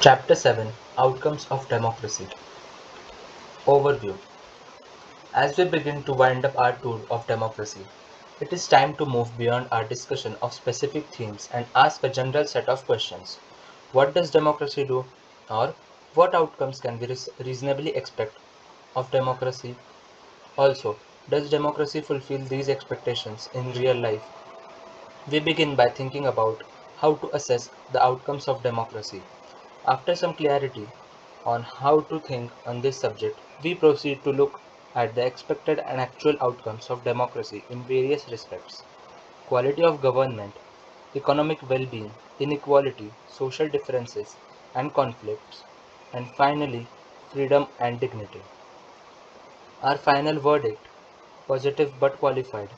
Chapter 7 Outcomes of Democracy Overview. As we begin to wind up our tour of democracy, it is time to move beyond our discussion of specific themes and ask a general set of questions. What does democracy do? Or what outcomes can we reasonably expect of democracy? Also, does democracy fulfill these expectations in real life? We begin by thinking about how to assess the outcomes of democracy. After some clarity on how to think on this subject, we proceed to look at the expected and actual outcomes of democracy in various respects: quality of government, economic well being, inequality, social differences and conflicts, and finally, freedom and dignity. Our final verdict, positive but qualified,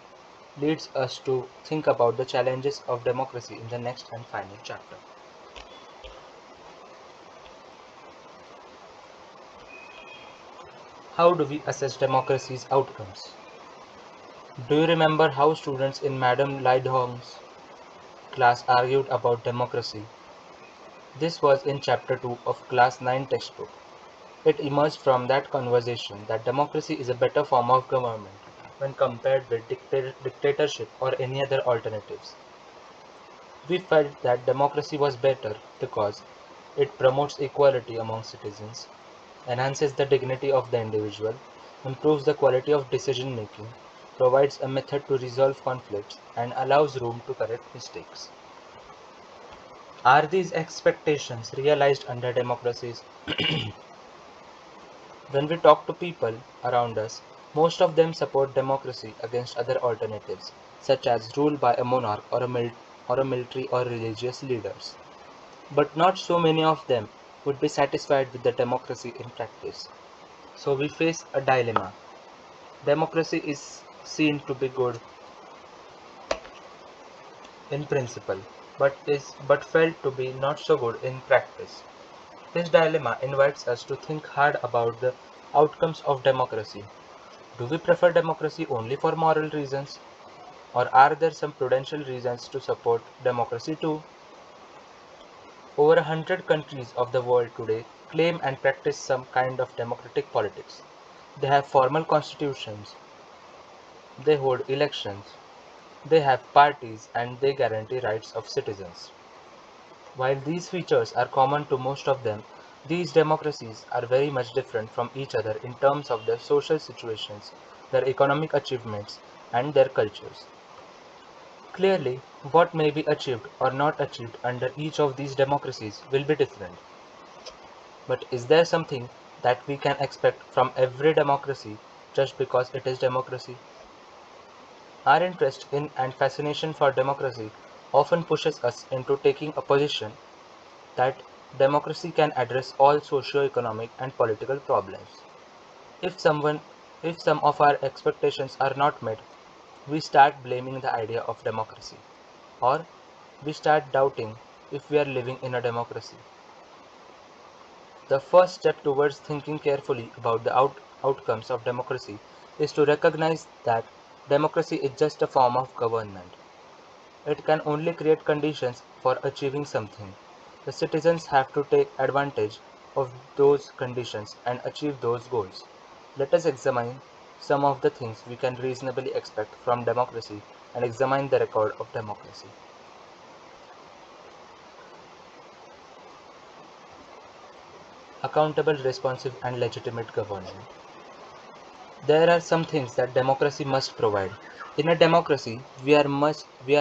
leads us to think about the challenges of democracy in the next and final chapter. How do we assess democracy's outcomes? Do you remember how students in Madame Lidhong's class argued about democracy? This was in Chapter 2 of Class 9 textbook. It emerged from that conversation that democracy is a better form of government when compared with dictatorship or any other alternatives. We felt that democracy was better because it promotes equality among citizens, enhances the dignity of the individual, improves the quality of decision making, provides a method to resolve conflicts, and allows room to correct mistakes. Are these expectations realized under democracies? When we talk to people around us, most of them support democracy against other alternatives, such as rule by a monarch or a military or religious leaders. But not so many of them would be satisfied with the democracy in practice. So we face a dilemma. Democracy is seen to be good in principle, but felt to be not so good in practice. This dilemma invites us to think hard about the outcomes of democracy. Do we prefer democracy only for moral reasons, or are there some prudential reasons to support democracy too? Over 100 countries of the world today claim and practice some kind of democratic politics. They have formal constitutions, they hold elections, they have parties, and they guarantee rights of citizens. While these features are common to most of them, these democracies are very much different from each other in terms of their social situations, their economic achievements, and their cultures. Clearly, what may be achieved or not achieved under each of these democracies will be different. But is there something that we can expect from every democracy just because it is democracy? Our interest in and fascination for democracy often pushes us into taking a position that democracy can address all socio-economic and political problems. If someone if some of our expectations are not met, we start blaming the idea of democracy, or we start doubting if we are living in a democracy. The first step towards thinking carefully about the outcomes of democracy is to recognize that democracy is just a form of government. It can only create conditions for achieving something. The citizens have to take advantage of those conditions and achieve those goals. Let us examine some of the things we can reasonably expect from democracy and examine the record of democracy. Accountable, responsive, and legitimate government. There are some things that democracy must provide. In a democracy, we are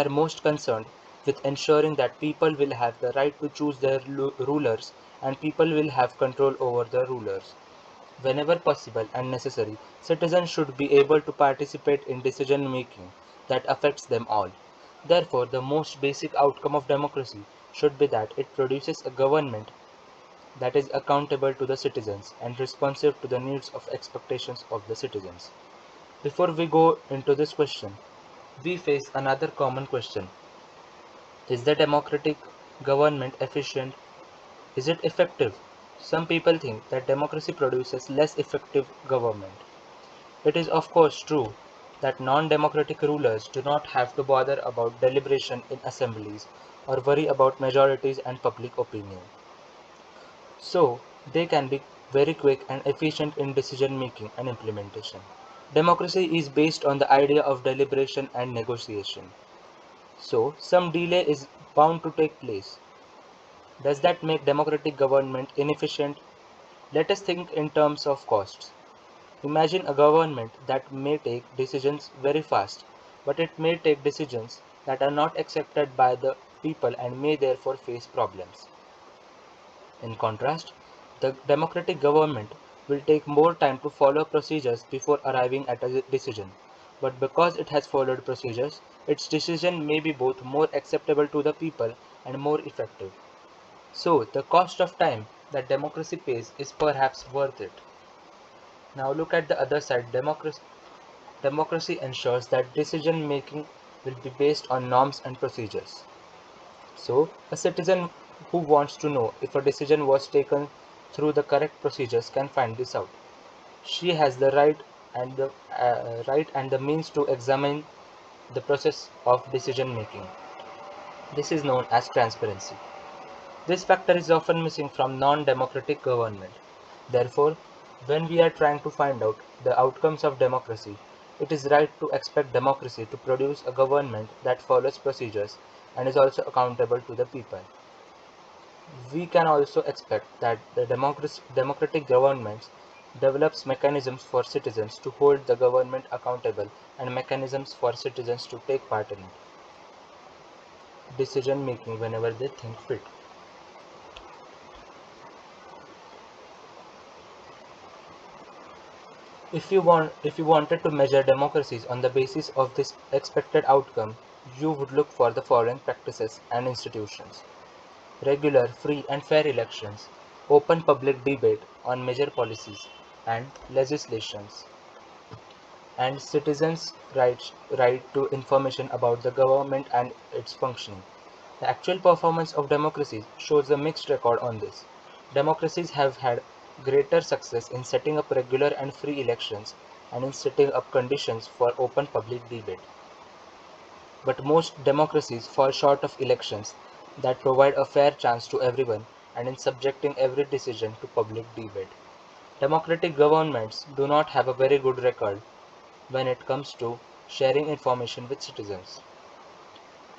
most concerned with ensuring that people will have the right to choose their rulers and people will have control over the rulers. Whenever possible and necessary, citizens should be able to participate in decision making that affects them all. Therefore, the most basic outcome of democracy should be that it produces a government that is accountable to the citizens and responsive to the needs of expectations of the citizens. Before we go into this question, we face another common question. Is the democratic government efficient? Is it effective? Some people think that democracy produces less effective government. It is of course true that non-democratic rulers do not have to bother about deliberation in assemblies or worry about majorities and public opinion. so they can be very quick and efficient in decision making and implementation. Democracy is based on the idea of deliberation and negotiation. So some delay is bound to take place. Does that make democratic government inefficient? Let us think in terms of costs. Imagine a government that may take decisions very fast, but it may take decisions that are not accepted by the people and may therefore face problems. In contrast, the democratic government will take more time to follow procedures before arriving at a decision, but because it has followed procedures, its decision may be both more acceptable to the people and more effective. So, the cost of time that democracy pays is perhaps worth it. Now, look at the other side. Democracy ensures that decision making will be based on norms and procedures. So, a citizen who wants to know if a decision was taken through the correct procedures can find this out. She has the right and the means to examine the process of decision making. This is known as transparency. This factor is often missing from non-democratic government. Therefore, when we are trying to find out the outcomes of democracy, it is right to expect democracy to produce a government that follows procedures and is also accountable to the people. We can also expect that the democratic governments develops mechanisms for citizens to hold the government accountable and mechanisms for citizens to take part in decision making whenever they think fit. If you wanted to measure democracies on the basis of this expected outcome, you would look for the following practices and institutions: regular, free and fair elections, open public debate on major policies and legislations, and citizens' right to information about the government and its functioning. The actual performance of democracies shows a mixed record on this. Democracies have had greater success in setting up regular and free elections and in setting up conditions for open public debate. But most democracies fall short of elections that provide a fair chance to everyone and in subjecting every decision to public debate. Democratic governments do not have a very good record when it comes to sharing information with citizens.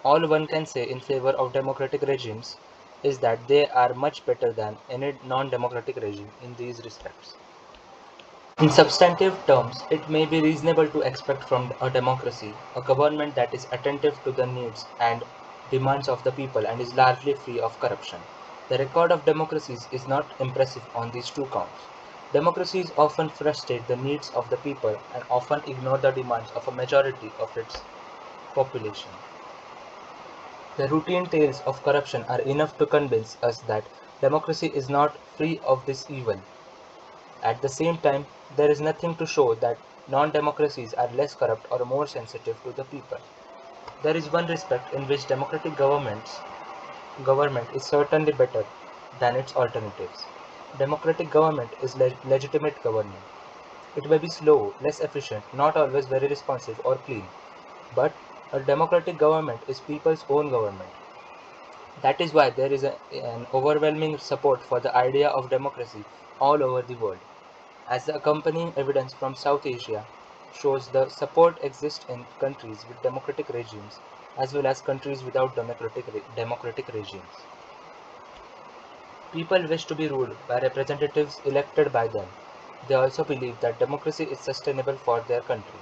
All one can say in favor of democratic regimes is that they are much better than any non-democratic regime in these respects. In substantive terms, it may be reasonable to expect from a democracy a government that is attentive to the needs and demands of the people and is largely free of corruption. The record of democracies is not impressive on these two counts. Democracies often frustrate the needs of the people and often ignore the demands of a majority of its population. The routine tales of corruption are enough to convince us that democracy is not free of this evil. At the same time, there is nothing to show that non-democracies are less corrupt or more sensitive to the people. There is one respect in which democratic government is certainly better than its alternatives. Democratic government is legitimate government. It may be slow, less efficient, not always very responsive or clean, but a democratic government is people's own government. That is why there is an overwhelming support for the idea of democracy all over the world. As the accompanying evidence from South Asia shows, the support exists in countries with democratic regimes as well as countries without democratic regimes. People wish to be ruled by representatives elected by them. They also believe that democracy is sustainable for their country.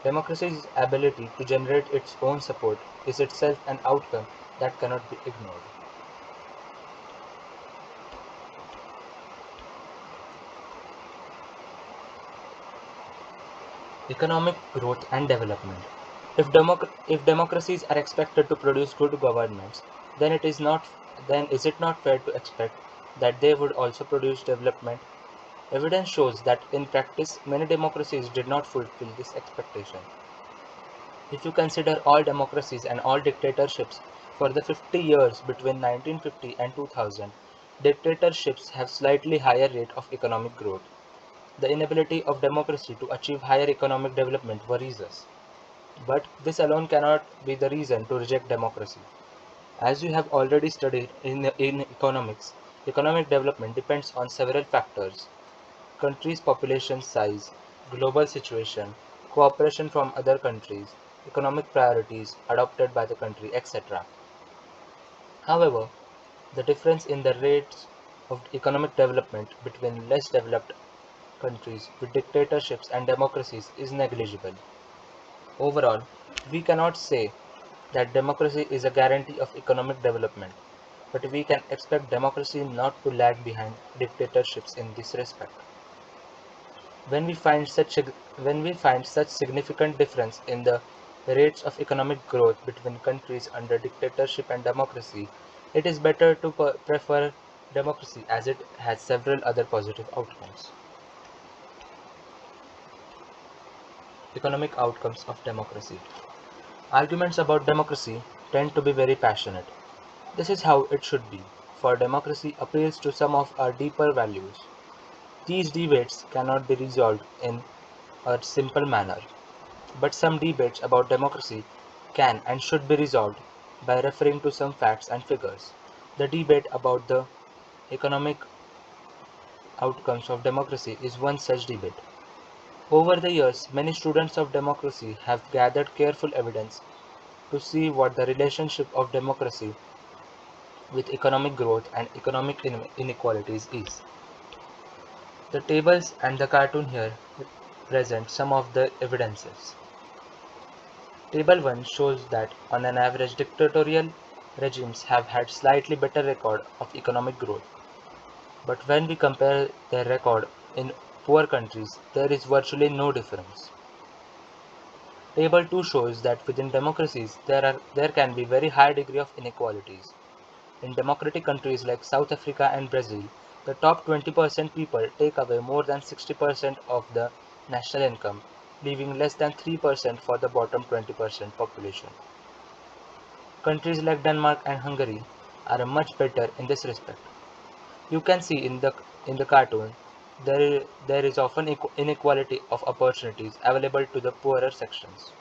Democracy's ability to generate its own support is itself an outcome that cannot be ignored. Economic growth and development. If democracies are expected to produce good governments, then is it not fair to expect that they would also produce development? Evidence shows that in practice many democracies did not fulfill this expectation. If you consider all democracies and all dictatorships for the 50 years between 1950 and 2000, dictatorships have slightly higher rate of economic growth. The inability of democracy to achieve higher economic development worries us. But this alone cannot be the reason to reject democracy. As you have already studied in economics, Economic development depends on several factors: country's population size, global situation, cooperation from other countries, economic priorities adopted by the country, etc. However, the difference in the rates of economic development between less developed countries with dictatorships and democracies is negligible. Overall, we cannot say that democracy is a guarantee of economic development, but we can expect democracy not to lag behind dictatorships in this respect. When we find such significant difference in the rates of economic growth between countries under dictatorship and democracy, it is better to prefer democracy as it has several other positive outcomes. Economic outcomes of democracy. Arguments about democracy tend to be very passionate. This is how it should be, for democracy appeals to some of our deeper values. These debates cannot be resolved in a simple manner, but some debates about democracy can and should be resolved by referring to some facts and figures. The debate about the economic outcomes of democracy is one such debate. Over the years, many students of democracy have gathered careful evidence to see what the relationship of democracy with economic growth and economic inequalities is. The tables and the cartoon here present some of the evidences. Table 1 shows that on an average dictatorial regimes have had slightly better record of economic growth, but when we compare their record in poor countries, there is virtually no difference. Table 2 shows that within democracies there can be very high degree of inequalities. In democratic countries like South Africa and Brazil, the top 20% people take away more than 60% of the national income, leaving less than 3% for the bottom 20% population. Countries like Denmark and Hungary are much better in this respect. You can see in the cartoon there is often inequality of opportunities available to the poorer sections.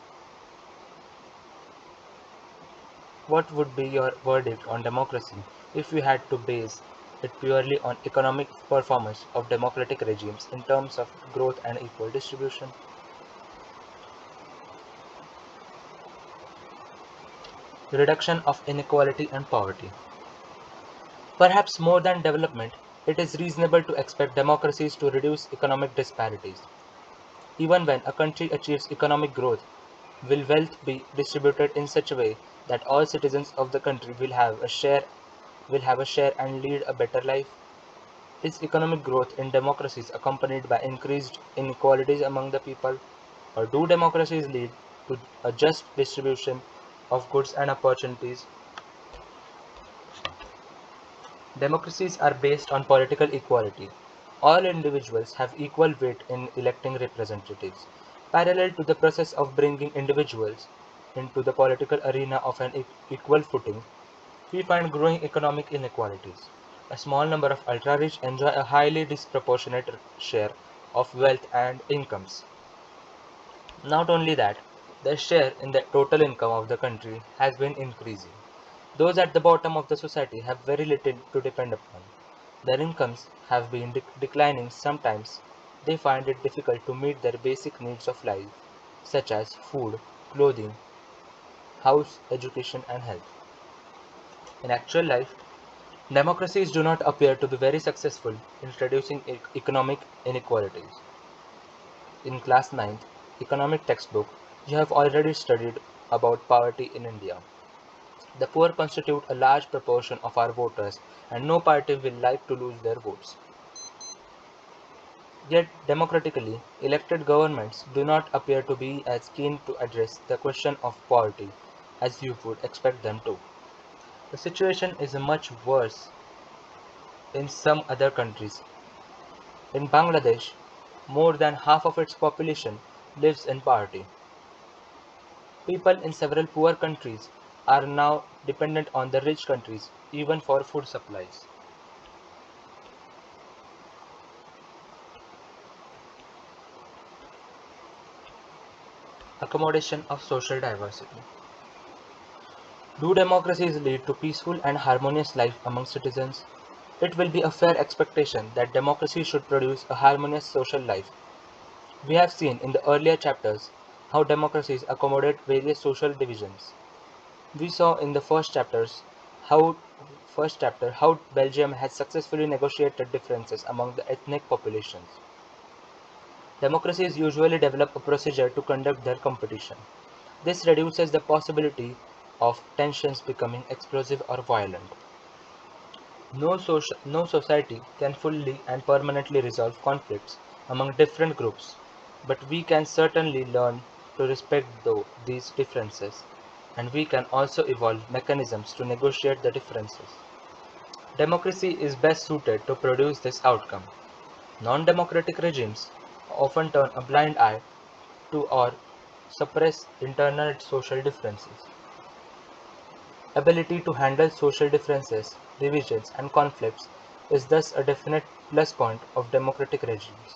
What would be your verdict on democracy if you had to base it purely on economic performance of democratic regimes in terms of growth and equal distribution? Reduction of inequality and poverty. Perhaps more than development, it is reasonable to expect democracies to reduce economic disparities. Even when a country achieves economic growth, will wealth be distributed in such a way that all citizens of the country will have a share and lead a better life? Is economic growth in democracies accompanied by increased inequalities among the people, or do democracies lead to a just distribution of goods and opportunities? Democracies are based on political equality. All individuals have equal weight in electing representatives. Parallel to the process of bringing individuals into the political arena of an equal footing, we find growing economic inequalities. A small number of ultra-rich enjoy a highly disproportionate share of wealth and incomes. Not only that, their share in the total income of the country has been increasing. Those at the bottom of the society have very little to depend upon. Their incomes have been declining. Sometimes they find it difficult to meet their basic needs of life, such as food, clothing, house, education, and health. In actual life, democracies do not appear to be very successful in reducing economic inequalities. In class 9th economic textbook, you have already studied about poverty in India. The poor constitute a large proportion of our voters, and no party will like to lose their votes. Yet, democratically elected governments do not appear to be as keen to address the question of poverty as you would expect them to. The situation is much worse in some other countries. In Bangladesh, more than half of its population lives in poverty. People in several poor countries are now dependent on the rich countries even for food supplies. Accommodation of social diversity. Do democracies lead to peaceful and harmonious life among citizens? It will be a fair expectation that democracy should produce a harmonious social life. We have seen in the earlier chapters how democracies accommodate various social divisions. We saw in the how first chapter how Belgium has successfully negotiated differences among the ethnic populations. Democracies usually develop a procedure to conduct their competition. This reduces the possibility of tensions becoming explosive or violent. No society can fully and permanently resolve conflicts among different groups, but we can certainly learn to respect these differences, and we can also evolve mechanisms to negotiate the differences. Democracy is best suited to produce this outcome. Non-democratic regimes often turn a blind eye to or suppress internal social differences. Ability to handle social differences, divisions, and conflicts is thus a definite plus point of democratic regimes.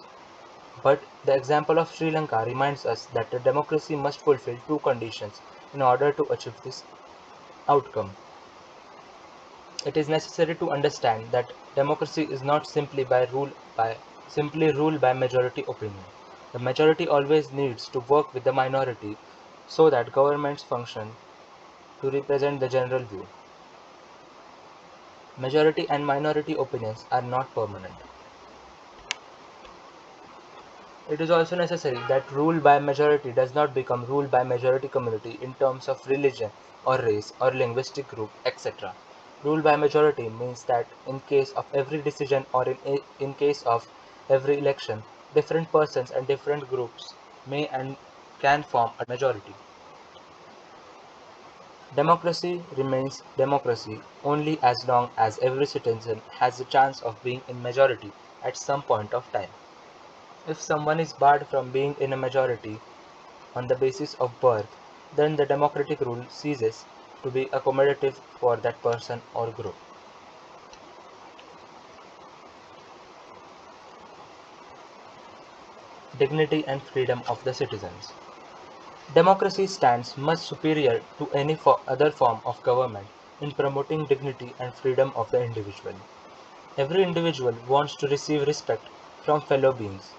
But the example of Sri Lanka reminds us that a democracy must fulfill two conditions in order to achieve this outcome. It is necessary to understand that democracy is not simply ruled by majority opinion. The majority always needs to work with the minority so that governments function to represent the general view. Majority and minority opinions are not permanent. It is also necessary that rule by majority does not become rule by majority community in terms of religion or race or linguistic group, etc. Rule by majority means that in case of every decision or in case of every election, different persons and different groups may and can form a majority. Democracy remains democracy only as long as every citizen has a chance of being in majority at some point of time. If someone is barred from being in a majority on the basis of birth, then the democratic rule ceases to be accommodative for that person or group. Dignity and freedom of the citizens. Democracy stands much superior to any other form of government in promoting dignity and freedom of the individual. Every individual wants to receive respect from fellow beings.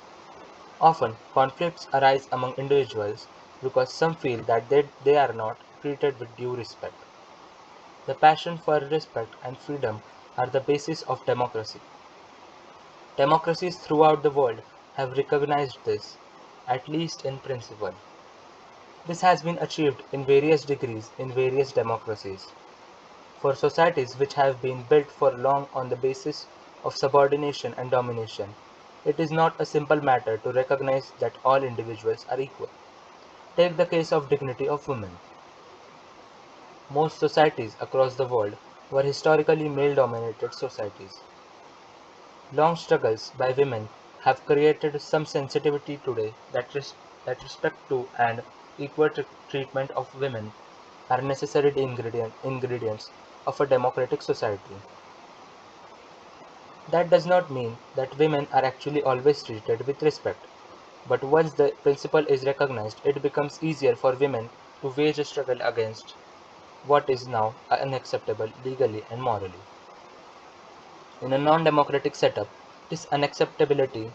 Often, conflicts arise among individuals because some feel that they are not treated with due respect. The passion for respect and freedom are the basis of democracy. Democracies throughout the world have recognized this, at least in principle. This has been achieved in various degrees in various democracies. For societies which have been built for long on the basis of subordination and domination, it is not a simple matter to recognize that all individuals are equal. Take the case of dignity of women. Most societies across the world were historically male-dominated societies. Long struggles by women have created some sensitivity today that respect to and equal treatment of women are necessary ingredients of a democratic society. That does not mean that women are actually always treated with respect, but once the principle is recognized, it becomes easier for women to wage a struggle against what is now unacceptable legally and morally. In a non-democratic setup, this unacceptability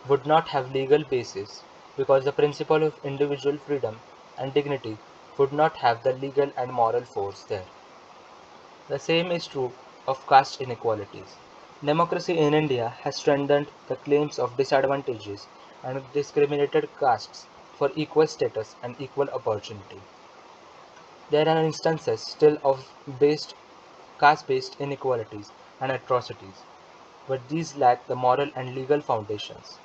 would not have legal basis because the principle of individual freedom and dignity would not have the legal and moral force there. The same is true of caste inequalities. Democracy in India has strengthened the claims of disadvantages and discriminated castes for equal status and equal opportunity. There are instances still of caste-based inequalities and atrocities, but these lack the moral and legal foundations.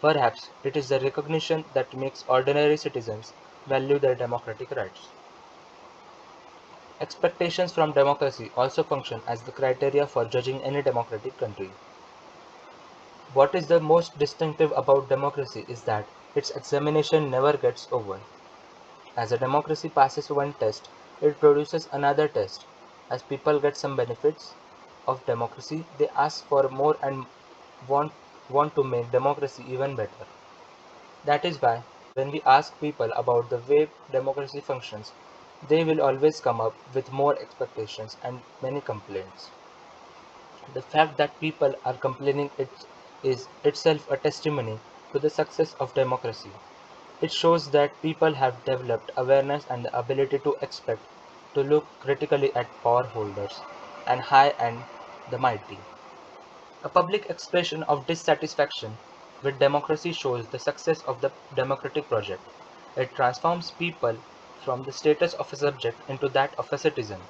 Perhaps it is the recognition that makes ordinary citizens value their democratic rights. Expectations from democracy also function as the criteria for judging any democratic country. What is the most distinctive about democracy is that its examination never gets over. As a democracy passes one test, it produces another test. As people get some benefits of democracy, they ask for more and want, want to make democracy even better. That is why, when we ask people about the way democracy functions, they will always come up with more expectations and many complaints. The fact that people are complaining it is itself a testimony to the success of democracy. It shows that people have developed awareness and the ability to expect to look critically at power holders and high and the mighty. A public expression of dissatisfaction with democracy shows the success of the democratic project. It transforms people from the status of a subject into that of a citizen.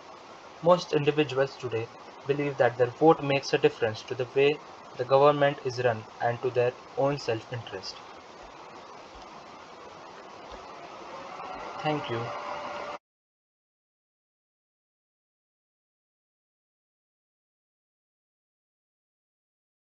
Most individuals today believe that their vote makes a difference to the way the government is run and to their own self interest. Thank you.